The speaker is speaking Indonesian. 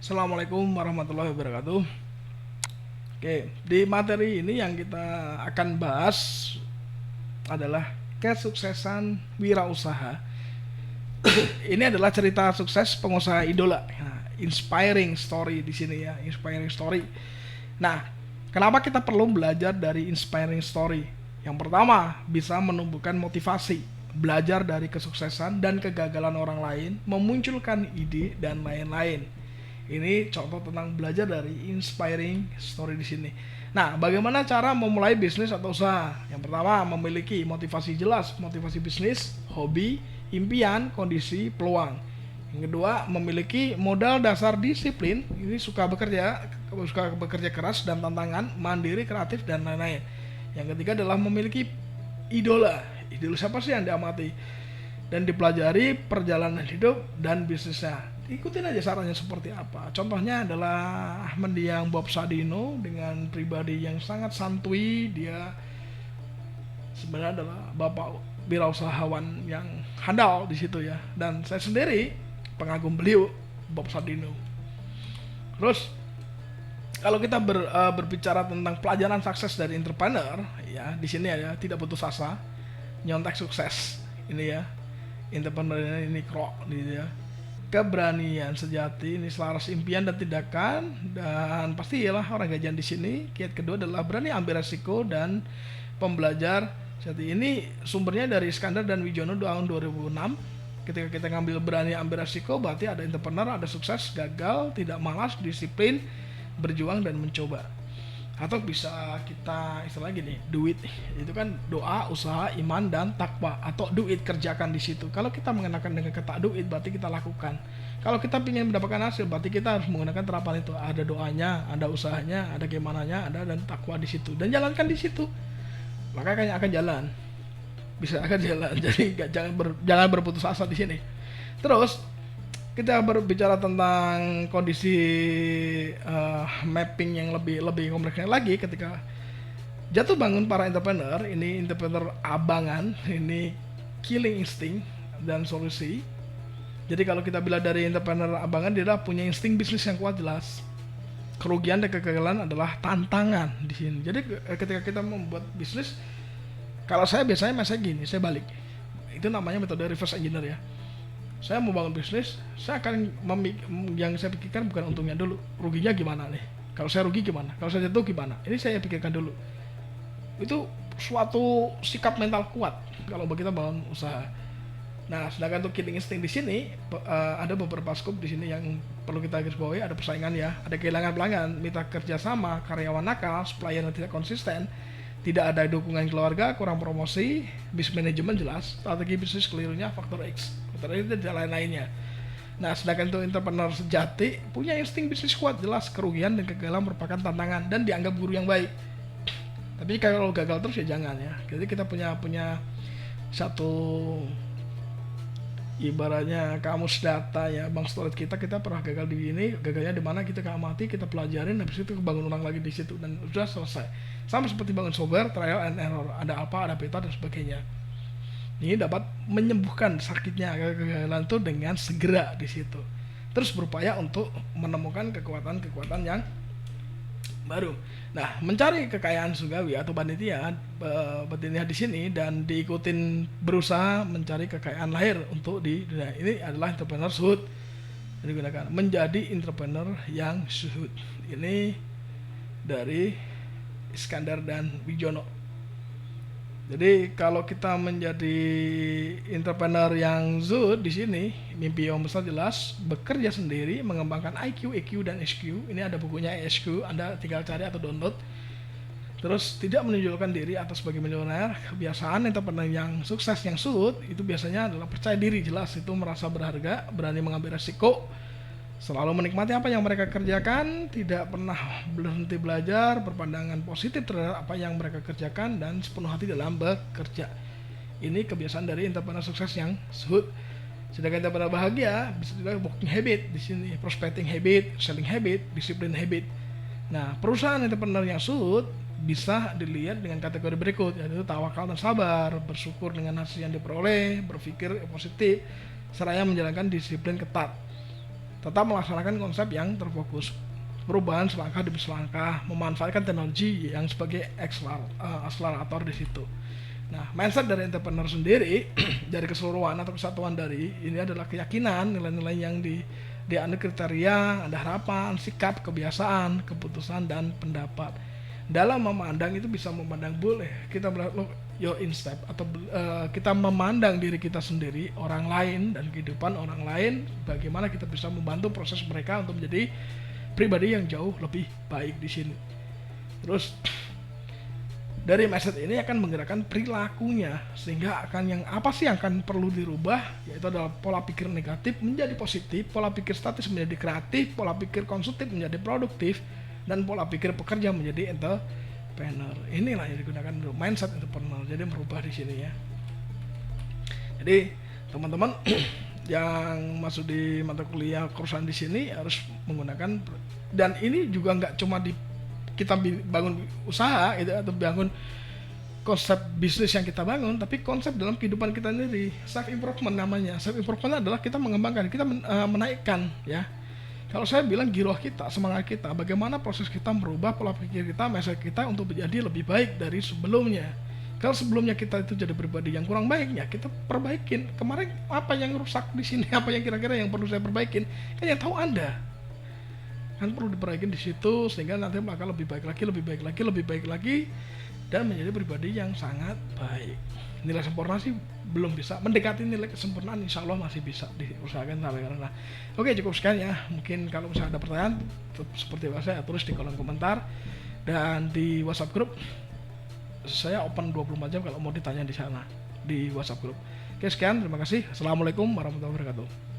Assalamualaikum warahmatullahi wabarakatuh. Oke, di materi ini yang kita akan bahas adalah kesuksesan wirausaha. Ini adalah cerita sukses pengusaha idola. Nah, inspiring story di sini ya, inspiring story. Nah, kenapa kita perlu belajar dari inspiring story? Yang pertama, bisa menumbuhkan motivasi, belajar dari kesuksesan dan kegagalan orang lain, memunculkan ide dan lain-lain. Ini contoh tentang belajar dari inspiring story di sini. Nah, bagaimana cara memulai bisnis atau usaha? Yang pertama, memiliki motivasi jelas, motivasi bisnis, hobi, impian, kondisi, peluang. Yang kedua, memiliki modal dasar disiplin, ini suka bekerja keras dan tantangan, mandiri, kreatif dan lain-lain. Yang ketiga adalah memiliki idola. Idola siapa sih yang diamati? Dan dipelajari perjalanan hidup dan bisnisnya. Ikutin aja sarannya seperti apa. Contohnya adalah mendiang Bob Sadino dengan pribadi yang sangat santuy. Dia sebenarnya adalah bapak wirausahawan yang handal di situ ya. Dan saya sendiri pengagum beliau, Bob Sadino. Terus kalau kita berbicara tentang pelajaran sukses dari entrepreneur, ya di sini ya tidak putus asa, nyontek sukses ini ya. Entrepreneur ini krok gitu ya. Keberanian sejati ini selaras impian dan tindakan, dan pasti ialah orang gajian di sini. Kiat kedua adalah berani ambil resiko dan pembelajar. Jadi ini sumbernya dari Iskandar dan Wijono tahun 2006. Ketika kita ngambil berani ambil resiko, berarti ada entrepreneur, ada sukses, gagal, tidak malas, disiplin, berjuang dan mencoba. Atau bisa kita istilahnya gini, duit itu kan doa, usaha, iman dan takwa, atau duit kerjakan di situ. Kalau kita mengenakan dengan kata duit berarti kita lakukan. Kalau kita ingin mendapatkan hasil berarti kita harus menggunakan terapan itu. Ada doanya, ada usahanya, ada gimana-nya, ada dan takwa di situ, dan jalankan di situ. Maka kayaknya akan jalan, bisa akan jalan. Jadi jangan berputus asa di sini. Terus kita berbicara tentang kondisi mapping yang lebih kompleksnya lagi. Ketika jatuh bangun para entrepreneur, ini entrepreneur abangan, ini killing instinct dan solusi. Jadi kalau kita bilang dari entrepreneur abangan, dia punya insting bisnis yang kuat jelas. Kerugian dan kegagalan adalah tantangan di sini. Jadi ketika kita membuat bisnis, kalau saya biasanya gini, saya balik. Itu namanya metode reverse engineer ya. Saya mau bangun bisnis, saya akan yang saya pikirkan bukan untungnya dulu, ruginya gimana nih. Kalau saya rugi gimana? Kalau saya jatuh gimana? Ini saya pikirkan dulu. Itu suatu sikap mental kuat kalau kita bangun usaha. Nah, sedangkan untuk killing instinct di sini ada beberapa scope di sini yang perlu kita garis bawahi. Ada persaingan ya, ada kehilangan pelanggan, minta kerjasama, karyawan nakal, supplier yang tidak konsisten, tidak ada dukungan keluarga, kurang promosi, bisnis manajemen jelas, strategi bisnis kelirunya, faktor X, faktor itu dan lain-lainnya. Nah, sedangkan untuk entrepreneur sejati punya insting bisnis kuat jelas, kerugian dan kegagalan merupakan tantangan dan dianggap guru yang baik. Tapi kalau gagal terus ya jangan ya. Jadi kita punya satu ibaratnya kamus data ya, bang storage kita pernah gagal di ini, gagalnya di mana kita amati, kita pelajarin, habis itu bangun ulang lagi di situ dan sudah selesai. Sama seperti bangun software, trial and error, ada apa, ada beta dan sebagainya. Ini dapat menyembuhkan sakitnya kegagalan itu dengan segera di situ. Terus berupaya untuk menemukan kekuatan-kekuatan yang baru. Nah, mencari kekayaan surgawi atau panitia di sini dan diikutin berusaha mencari kekayaan lahir untuk di dunia ini adalah entrepreneur suhud yang digunakan. Menjadi entrepreneur yang suhud. Ini dari Iskandar dan Wijono. Jadi kalau kita menjadi entrepreneur yang zuhud di sini, mimpi yang besar jelas, bekerja sendiri, mengembangkan IQ, EQ dan SQ. Ini ada bukunya SQ, Anda tinggal cari atau download. Terus tidak menunjukkan diri atas sebagai milioner. Kebiasaan entrepreneur yang sukses yang zuhud itu biasanya adalah percaya diri jelas, itu merasa berharga, berani mengambil resiko, selalu menikmati apa yang mereka kerjakan, tidak pernah berhenti belajar, berpandangan positif terhadap apa yang mereka kerjakan, dan sepenuh hati dalam bekerja. Ini kebiasaan dari entrepreneur sukses yang zuhud. Sedangkan entrepreneur bahagia bisa juga working habit di sini, prospecting habit, selling habit, disiplin habit. Nah, perusahaan entrepreneur yang zuhud bisa dilihat dengan kategori berikut, yaitu tawakal dan sabar, bersyukur dengan hasil yang diperoleh, berpikir positif, seraya menjalankan disiplin ketat. tetap melaksanakan konsep yang terfokus, perubahan selangkah demi selangkah, memanfaatkan teknologi yang sebagai akselerator di situ. Nah, mindset dari entrepreneur sendiri dari keseluruhan atau kesatuan dari ini adalah keyakinan, nilai-nilai yang dianut kriteria, ada harapan, sikap, kebiasaan, keputusan, dan pendapat. Dalam memandang itu bisa memandang boleh kita yo in step atau kita memandang diri kita sendiri, orang lain, dan kehidupan orang lain, bagaimana kita bisa membantu proses mereka untuk menjadi pribadi yang jauh lebih baik di sini. Terus dari mindset ini akan menggerakkan perilakunya, sehingga akan yang apa sih yang akan perlu dirubah, yaitu adalah pola pikir negatif menjadi positif, pola pikir statis menjadi kreatif, pola pikir konsumtif menjadi produktif, dan pola pikir pekerja menjadi entrepreneur. Inilah yang digunakan untuk mindset entrepreneur. Jadi merubah di sini ya. Jadi teman-teman yang masuk di mata kuliah kursusan di sini harus menggunakan, dan ini juga nggak cuma di kita bangun usaha gitu atau bangun konsep bisnis yang kita bangun, tapi konsep dalam kehidupan kita sendiri. Self improvement namanya. Self improvement adalah kita mengembangkan, kita menaikkan ya. Kalau saya bilang giroh kita, semangat kita, bagaimana proses kita merubah pola pikir kita, mindset kita untuk menjadi lebih baik dari sebelumnya. Kalau sebelumnya kita itu jadi pribadi yang kurang baik, ya kita perbaikin. Kemarin apa yang rusak di sini, apa yang kira-kira yang perlu saya perbaikin, kan yang tahu Anda. Kan perlu diperbaiki di situ sehingga nanti akan lebih baik lagi, lebih baik lagi, lebih baik lagi, dan menjadi pribadi yang sangat baik. Nilai sempurna sih belum bisa, mendekati nilai kesempurnaan insya Allah masih bisa diusahakan sampai karena. Oke, cukup sekian ya. Mungkin kalau misalnya ada pertanyaan seperti biasa ya, tulis di kolom komentar dan di WhatsApp grup. Saya open 24 jam kalau mau ditanya di sana di WhatsApp grup. Oke, sekian, terima kasih. Assalamualaikum warahmatullahi wabarakatuh.